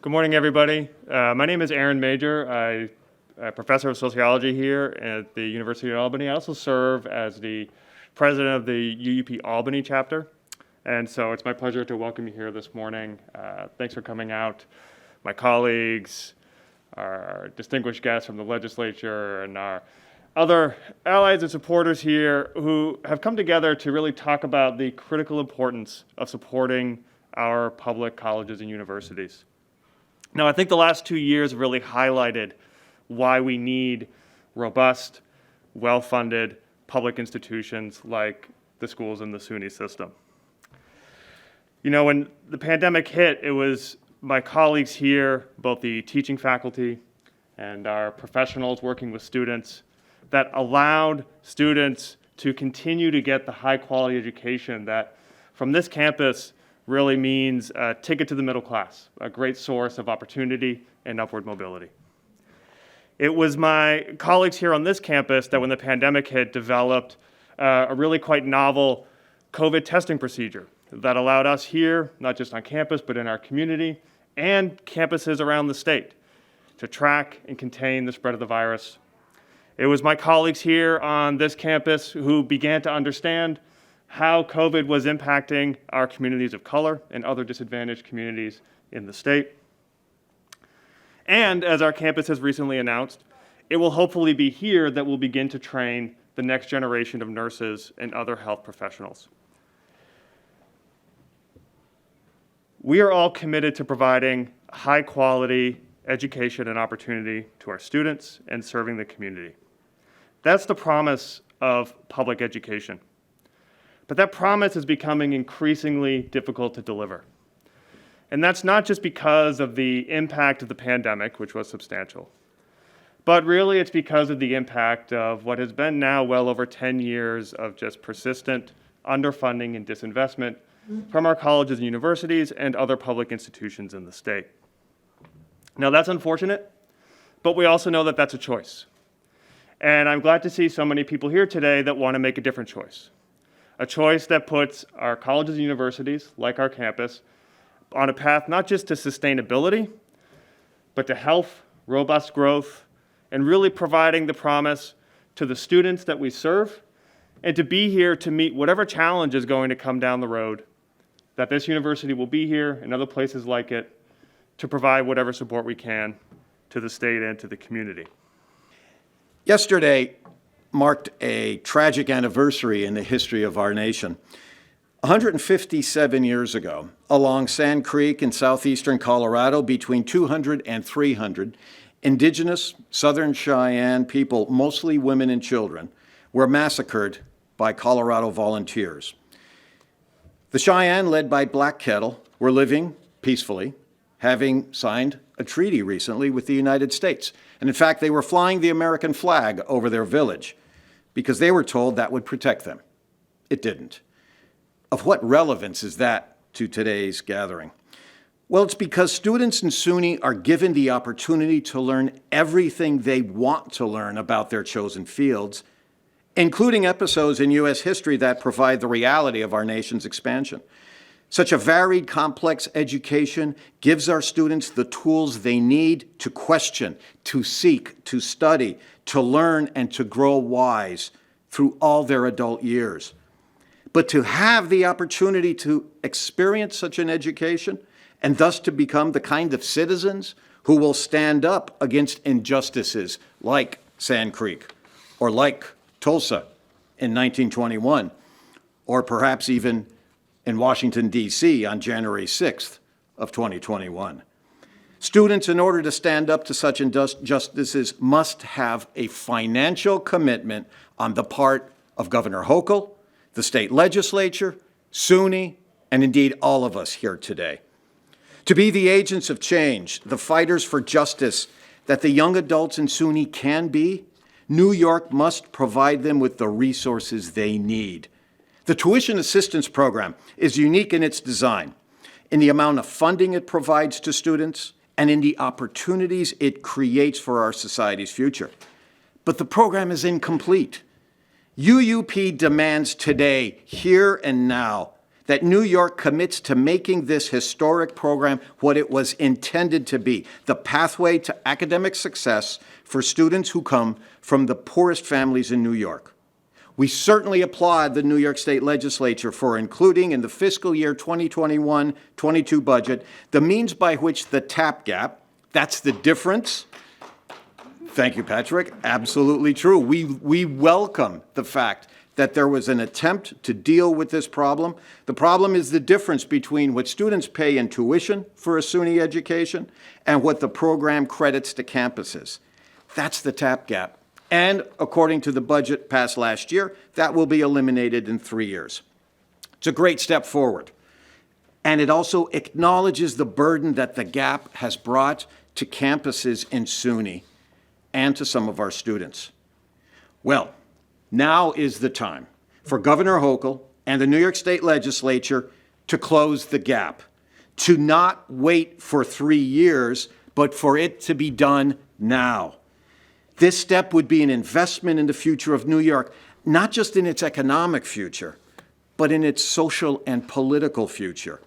Good morning, everybody. My name is Aaron Major. I'm a professor of sociology here at the University of Albany. I also serve as the president of the UAlbany chapter. And so it's my pleasure to welcome you here this morning. Thanks for coming out. My colleagues, our distinguished guests from the legislature, and our other allies and supporters here who have come together to really talk about the critical importance of supporting our public colleges and universities. Now, I think the last 2 years have really highlighted why we need robust, well-funded public institutions like the schools in the SUNY system. You know, when the pandemic hit, it was my colleagues here, both the teaching faculty and our professionals working with students, that allowed students to continue to get the high-quality education that from this campus really means a ticket to the middle class, a great source of opportunity and upward mobility. It was my colleagues here on this campus that when the pandemic hit developed a really quite novel COVID testing procedure that allowed us here, not just on campus, but in our community and campuses around the state to track and contain the spread of the virus. It was my colleagues here on this campus who began to understand how COVID was impacting our communities of color and other disadvantaged communities in the state. And as our campus has recently announced, it will hopefully be here that we'll begin to train the next generation of nurses and other health professionals. We are all committed to providing high quality education and opportunity to our students and serving the community. That's the promise of public education. But that promise is becoming increasingly difficult to deliver. And that's not just because of the impact of the pandemic, which was substantial, but really it's because of the impact of what has been now well over 10 years of just persistent underfunding and disinvestment from our colleges and universities and other public institutions in the state. Now that's unfortunate, but we also know that that's a choice. And I'm glad to see so many people here today that want to make a different choice. A choice that puts our colleges and universities, like our campus, on a path not just to sustainability, but to health, robust growth, and really providing the promise to the students that we serve and to be here to meet whatever challenge is going to come down the road, that this university will be here and other places like it to provide whatever support we can to the state and to the community. Yesterday marked a tragic anniversary in the history of our nation. 157 years ago, along Sand Creek in southeastern Colorado, between 200 and 300 indigenous Southern Cheyenne people, mostly women and children, were massacred by Colorado volunteers. The Cheyenne, led by Black Kettle, were living peacefully, having signed a treaty recently with the United States. And in fact, they were flying the American flag over their village because they were told that would protect them. It didn't. Of what relevance is that to today's gathering? Well, it's because students in SUNY are given the opportunity to learn everything they want to learn about their chosen fields, including episodes in U.S. history that provide the reality of our nation's expansion. Such a varied, complex education gives our students the tools they need to question, to seek, to study, to learn, and to grow wise through all their adult years. But to have the opportunity to experience such an education and thus to become the kind of citizens who will stand up against injustices like Sand Creek or like Tulsa in 1921, or perhaps even in Washington, D.C. on January 6th of 2021. Students, in order to stand up to such injustices, must have a financial commitment on the part of Governor Hochul, the state legislature, SUNY, and indeed all of us here today. To be the agents of change, the fighters for justice that the young adults in SUNY can be, New York must provide them with the resources they need. The tuition assistance program is unique in its design, in the amount of funding it provides to students, and in the opportunities it creates for our society's future. But the program is incomplete. UUP demands today, here and now, that New York commits to making this historic program what it was intended to be, the pathway to academic success for students who come from the poorest families in New York. We certainly applaud the New York State Legislature for including in the fiscal year 2021-22 budget the means by which the TAP gap, that's the difference. Thank you, Patrick. Absolutely true. We welcome the fact that there was an attempt to deal with this problem. The problem is the difference between what students pay in tuition for a SUNY education and what the program credits to campuses. That's the TAP gap. And according to the budget passed last year, that will be eliminated in 3 years. It's a great step forward. And it also acknowledges the burden that the gap has brought to campuses in SUNY and to some of our students. Well, now is the time for Governor Hochul and the New York State Legislature to close the gap, to not wait for 3 years, but for it to be done now. This step would be an investment in the future of New York, not just in its economic future, but in its social and political future.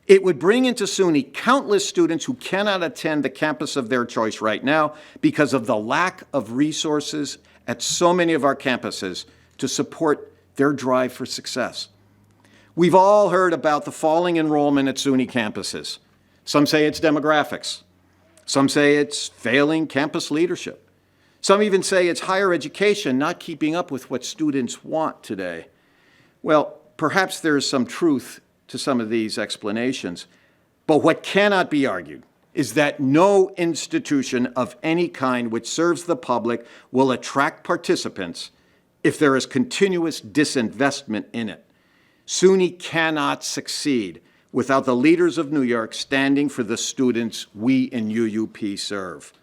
It would bring into SUNY countless students who cannot attend the campus of their choice right now because of the lack of resources at so many of our campuses to support their drive for success. We've all heard about the falling enrollment at SUNY campuses. Some say it's demographics. Some say it's failing campus leadership. Some even say it's higher education not keeping up with what students want today. Well, perhaps there is some truth to some of these explanations, but what cannot be argued is that no institution of any kind which serves the public will attract participants if there is continuous disinvestment in it. SUNY cannot succeed without the leaders of New York standing for the students we in UUP serve.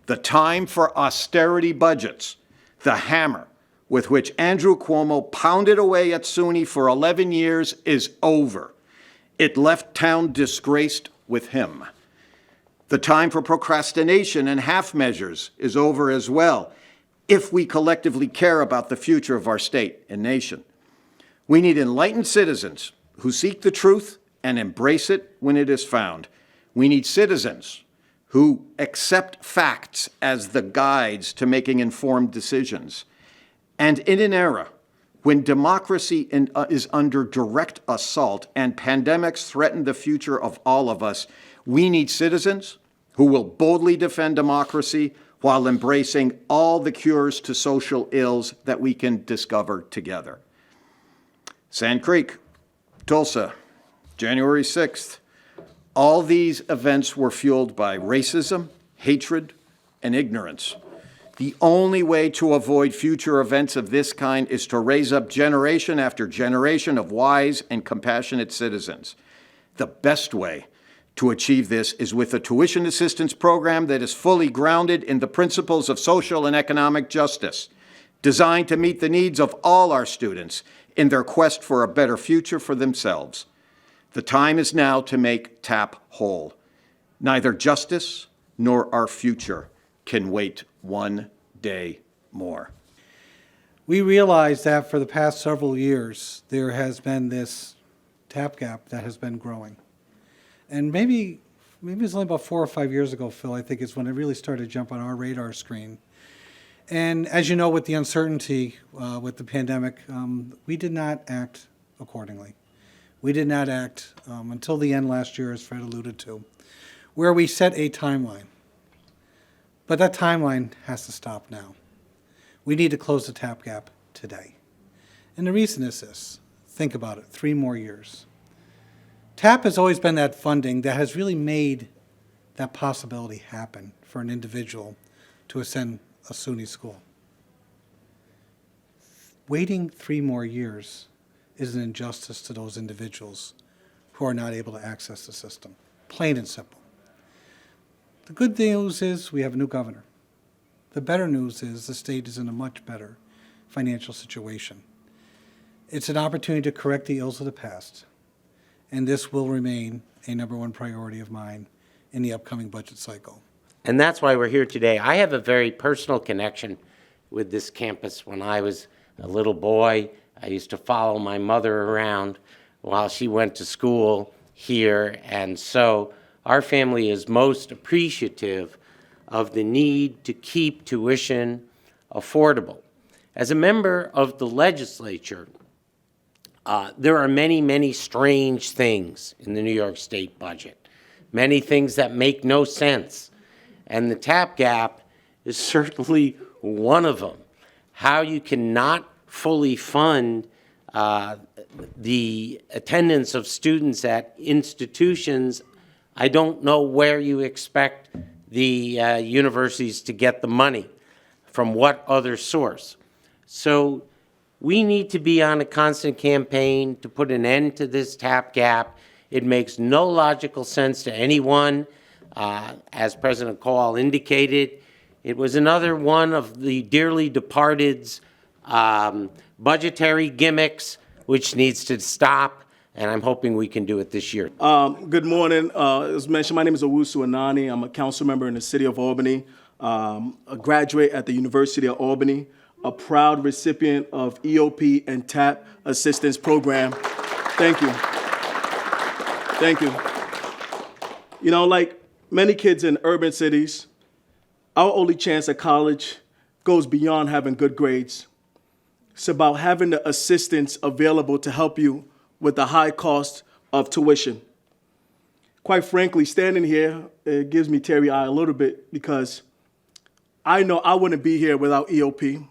The time for austerity budgets, the hammer with which Andrew Cuomo pounded away at SUNY for 11 years, is over. It left town disgraced with him. The time for procrastination and half measures is over as well, if we collectively care about the future of our state and nation. We need enlightened citizens who seek the truth and embrace it when it is found. We need citizens who accept facts as the guides to making informed decisions. And in an era when democracy is under direct assault and pandemics threaten the future of all of us, we need citizens who will boldly defend democracy while embracing all the cures to social ills that we can discover together. Sand Creek, Tulsa, January 6th. All these events were fueled by racism, hatred, and ignorance. The only way to avoid future events of this kind is to raise up generation after generation of wise and compassionate citizens. The best way to achieve this is with a tuition assistance program that is fully grounded in the principles of social and economic justice, designed to meet the needs of all our students in their quest for a better future for themselves. The time is now to make TAP whole. Neither justice nor our future can wait one day more. We realize that for the past several years, there has been this TAP gap that has been growing. And maybe it's only about 4 or 5 years ago, Phil, I think is when it really started to jump on our radar screen. And as you know, with the uncertainty with the pandemic, we did not act accordingly. We did not act until the end last year, as Fred alluded to, where we set a timeline. But that timeline has to stop now. We need to close the TAP gap today. And the reason is this. Think about it, 3 more years. TAP has always been that funding that has really made that possibility happen for an individual to ascend a SUNY school. Waiting 3 more years is an injustice to those individuals who are not able to access the system, plain and simple. The good news is we have a new governor. The better news is the state is in a much better financial situation. It's an opportunity to correct the ills of the past, and this will remain a #1 priority of mine in the upcoming budget cycle. And that's why we're here today. I have a very personal connection with this campus. When I was a little boy, I used to follow my mother around while she went to school here. And so our family is most appreciative of the need to keep tuition affordable. As a member of the legislature, there are many, many strange things in the New York State budget, many things that make no sense. And the TAP gap is certainly one of them. How you cannot fully fund the attendance of students at institutions, I don't know where you expect the universities to get the money, from what other source. So we need to be on a constant campaign to put an end to this TAP gap. It makes no logical sense to anyone. As President Kowal indicated, it was another one of the dearly departed's budgetary gimmicks, which needs to stop, and I'm hoping we can do it this year. Good morning. As mentioned, my name is Owusu Anane. I'm a council member in the city of Albany, a graduate at the University of Albany, a proud recipient of EOP and TAP assistance program. Thank you. Thank you. You know, like many kids in urban cities, our only chance at college goes beyond having good grades. It's about having the assistance available to help you with the high cost of tuition. Quite frankly, standing here, it gives me teary-eye a little bit because I know I wouldn't be here without EOP.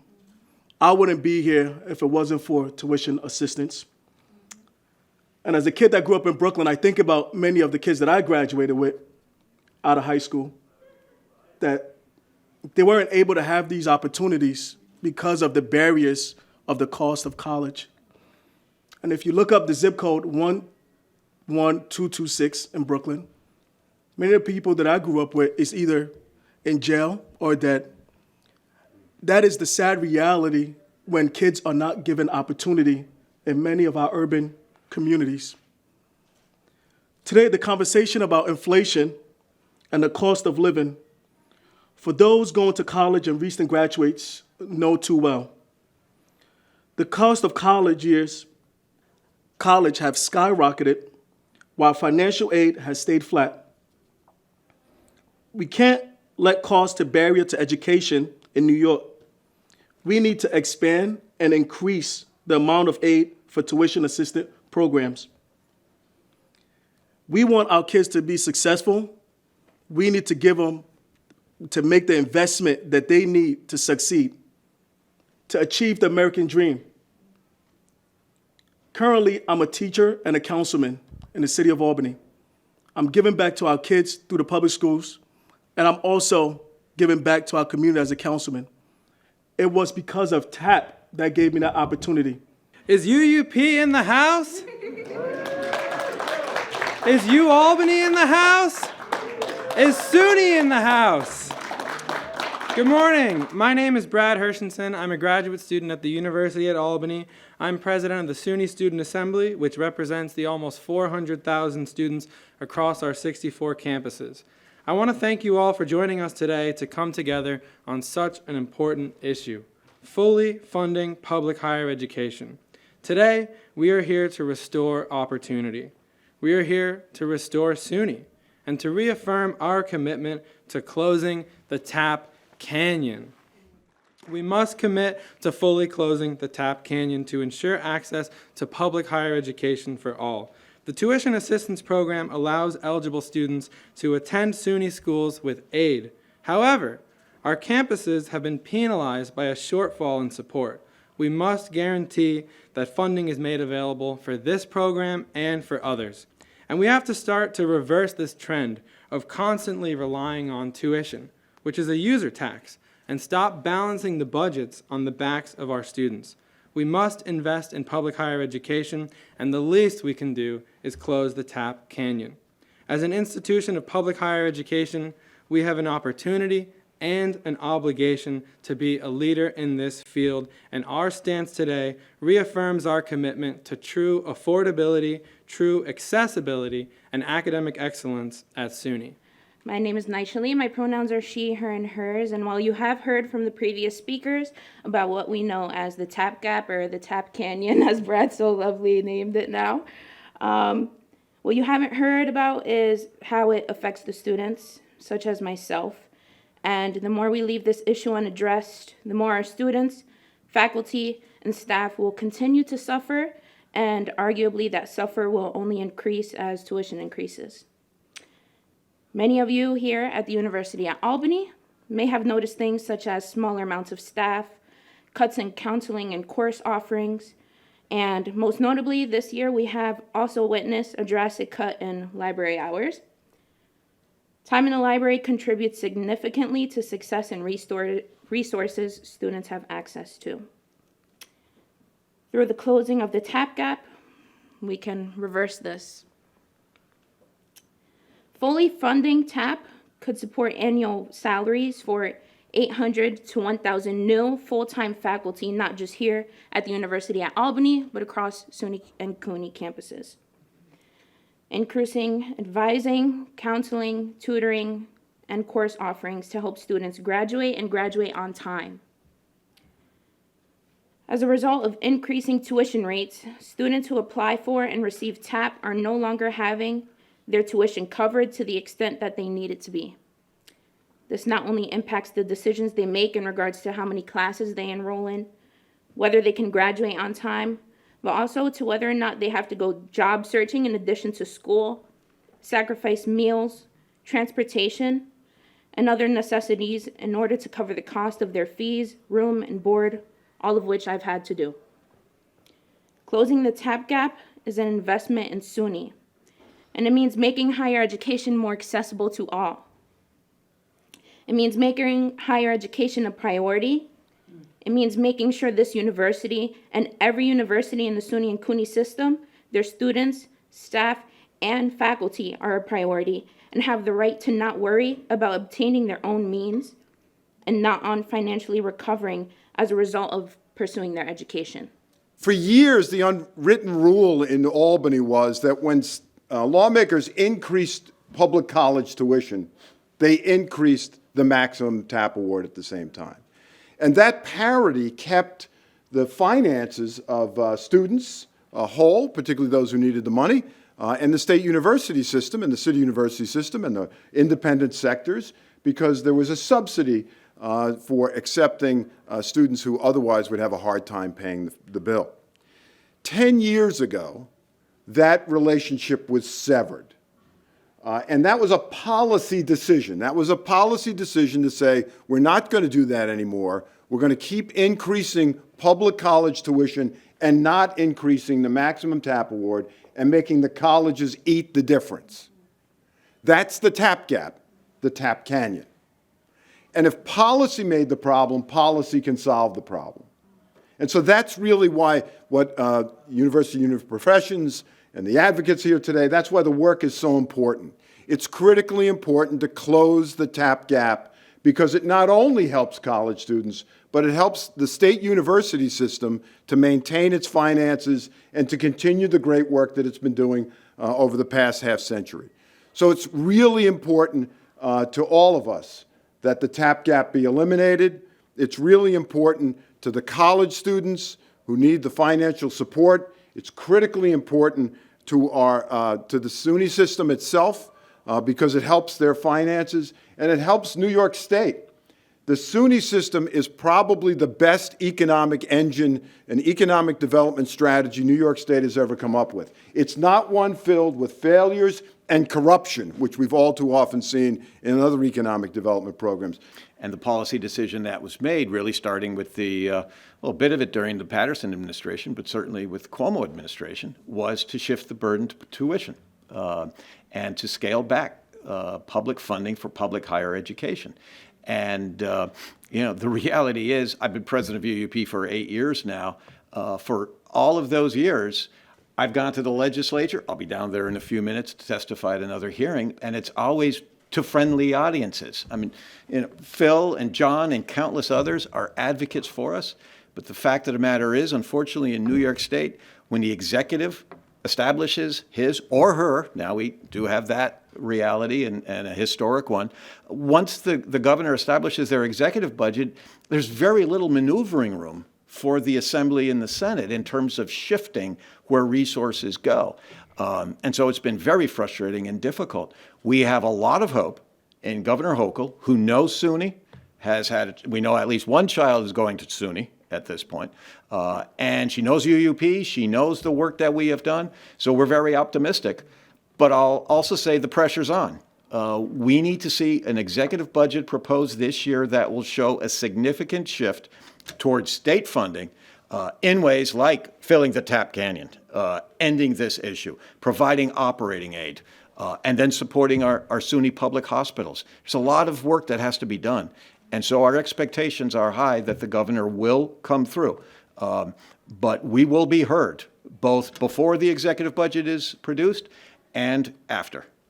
I wouldn't be here if it wasn't for tuition assistance. And as a kid that grew up in Brooklyn, I think about many of the kids that I graduated with out of high school, that they weren't able to have these opportunities because of the barriers of the cost of college. And if you look up the zip code 11226 in Brooklyn, many of the people that I grew up with is either in jail or dead. That is the sad reality when kids are not given opportunity in many of our urban communities. Today, the conversation about inflation and the cost of living, for those going to college and recent graduates know too well. The cost of college have skyrocketed while financial aid has stayed flat. We can't let cost to barrier to education in New York. We need to expand and increase the amount of aid for tuition assistance programs. We want our kids to be successful. We need to give them, to make the investment that they need to succeed, to achieve the American dream. Currently, I'm a teacher and a councilman in the city of Albany. I'm giving back to our kids through the public schools, and I'm also giving back to our community as a councilman. It was because of TAP that gave me that opportunity. Is UUP in the house? Is UAlbany in the house? Is SUNY in the house? Good morning. My name is Brad Hershenson. I'm a graduate student at the University at Albany. I'm president of the SUNY Student Assembly, which represents the almost 400,000 students across our 64 campuses. I want to thank you all for joining us today to come together on such an important issue, fully funding public higher education. Today, we are here to restore opportunity. We are here to restore SUNY and to reaffirm our commitment to closing the TAP Canyon. We must commit to fully closing the TAP Canyon to ensure access to public higher education for all. The tuition assistance program allows eligible students to attend SUNY schools with aid. However, our campuses have been penalized by a shortfall in support. We must guarantee that funding is made available for this program and for others. And we have to start to reverse this trend of constantly relying on tuition, which is a user tax, and stop balancing the budgets on the backs of our students. We must invest in public higher education, and the least we can do is close the TAP Canyon. As an institution of public higher education, we have an opportunity and an obligation to be a leader in this field, and our stance today reaffirms our commitment to true affordability, true accessibility, and academic excellence at SUNY. My name is Naishaly. My pronouns are she, her, and hers. And while you have heard from the previous speakers about what we know as the TAP Gap or the TAP Canyon, as Brad so lovely named it now, What you haven't heard about is how it affects the students, such as myself. And the more we leave this issue unaddressed, the more our students, faculty, and staff will continue to suffer, and arguably that suffer will only increase as tuition increases. Many of you here at the University at Albany may have noticed things such as smaller amounts of staff, cuts in counseling and course offerings, and most notably this year we have also witnessed a drastic cut in library hours. Time in the library contributes significantly to success and resources students have access to. Through the closing of the TAP gap, we can reverse this. Fully funding TAP could support annual salaries for 800 to 1,000 new full-time faculty, not just here at the University at Albany, but across SUNY and CUNY campuses. Increasing advising, counseling, tutoring, and course offerings to help students graduate and graduate on time. As a result of increasing tuition rates, students who apply for and receive TAP are no longer having their tuition covered to the extent that they need it to be. This not only impacts the decisions they make in regards to how many classes they enroll in, whether they can graduate on time, but also to whether or not they have to go job searching in addition to school, sacrifice meals, transportation, and other necessities in order to cover the cost of their fees, room, and board, all of which I've had to do. Closing the TAP gap is an investment in SUNY, and it means making higher education more accessible to all. It means making higher education a priority. It means making sure this university and every university in the SUNY and CUNY system, their students, staff, and faculty are a priority and have the right to not worry about obtaining their own means and not on financially recovering as a result of pursuing their education. For years, the unwritten rule in Albany was that when lawmakers increased public college tuition, they increased the maximum TAP award at the same time. And that parity kept the finances of students whole, particularly those who needed the money, and the state university system and the city university system and the independent sectors, because there was a subsidy for accepting students who otherwise would have a hard time paying the bill. 10 years ago, that relationship was severed. And that was a policy decision. That was a policy decision to say, we're not going to do that anymore. We're going to keep increasing public college tuition and not increasing the maximum TAP award and making the colleges eat the difference. That's the TAP gap, the TAP canyon. And if policy made the problem, policy can solve the problem. And so that's really why what University of Professions and the advocates here today, that's why the work is so important. It's critically important to close the TAP gap because it not only helps college students, but it helps the state university system to maintain its finances and to continue the great work that it's been doing over the past half century. So it's really important to all of us that the TAP gap be eliminated. It's really important to the college students who need the financial support. It's critically important to the SUNY system itself because it helps their finances and it helps New York State. The SUNY system is probably the best economic engine and economic development strategy New York State has ever come up with. It's not one filled with failures and corruption, which we've all too often seen in other economic development programs. And the policy decision that was made, really starting with a bit of it during the Patterson administration, but certainly with Cuomo administration, was to shift the burden to tuition and to scale back public funding for public higher education. And, the reality is, I've been president of UUP for 8 years now. For all of those years, I've gone to the legislature. I'll be down there in a few minutes to testify at another hearing, and it's always to friendly audiences. I mean, Phil and John and countless others are advocates for us, but the fact of the matter is, unfortunately, in New York State, when the executive establishes his or her, now we do have that reality and a historic one, once the governor establishes their executive budget, there's very little maneuvering room for the Assembly and the Senate in terms of shifting where resources go. And so it's been very frustrating and difficult. We have a lot of hope in Governor Hochul, who knows SUNY, we know at least one child is going to SUNY at this point, and she knows UUP, she knows the work that we have done, so we're very optimistic. But I'll also say the pressure's on. We need to see an executive budget proposed this year that will show a significant shift towards state funding in ways like filling the tap canyon, ending this issue, providing operating aid, and then supporting our SUNY public hospitals. There's a lot of work that has to be done. And so our expectations are high that the governor will come through. But we will be heard both before the executive budget is produced and after.